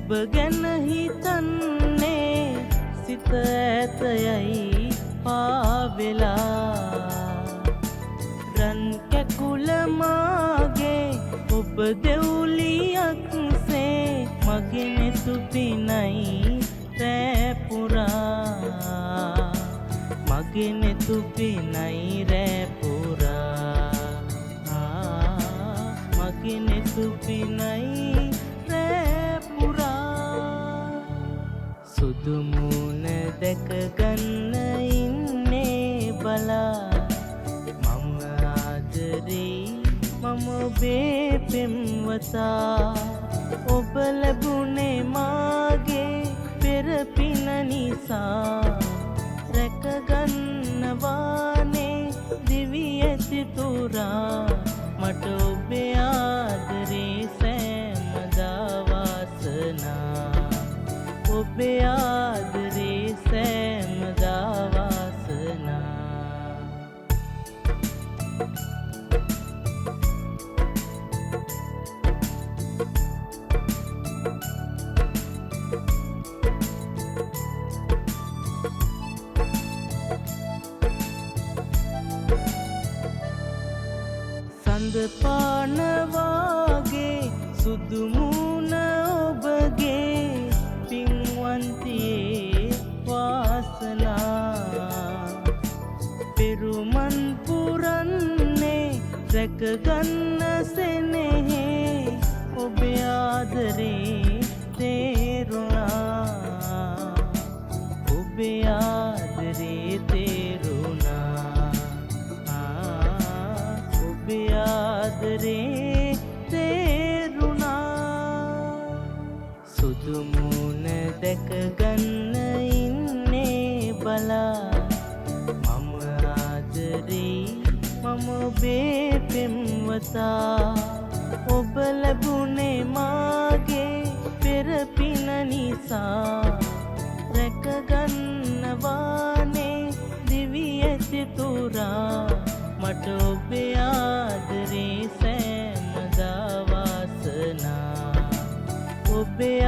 ඔබ ගැන හිතන්නේ සිත ඇතයයි පාවෙලා රන් කැකුල මාගේ ඔබ දෙව්ලියක්සේ මගේ නෙතු පිනයි රැපුරා මගේ නෙතු පිනයි රැපුරා මගේ නෙතු පිනයි රැපුරා සුදු මූණ දැක ගන්න ඉන්නේ බලා මම ආදරේ මම ඔබේ පෙම්වතා ඔබ ලැබුණේ මාගේ පෙර පින නිසා රැකගන්නවානේ දිවි ඇති තුරා මට ඔබේ ආදරේ සෑමදා වාසනා ඔබේ ආදරේ සෑමදා වාසනා සඳ පාන වාගේ සුදු මූණ ඔබගේ පින්වන්තියේ වාසනා පෙරුමන් පුරන්නේ රැකගන්න සෙනෙහේ ඔබේ ආදරේ තේරුණා ඔබේ ආදරේ තේරුණා ඔබේ ආදරේ තේරුණා සුදු මූණ දැක ගන්න ඉන්නේ බලා මම ආදරේ මම ඔබේ පෙම්වතා ඔබ ලැබුණේ මාගේ පෙර පින නිසා රැකගන්නවානේ දිවි ඇති තුරා මට ඔබේ ආදරේ සෑමදා වාසනා ඔබේ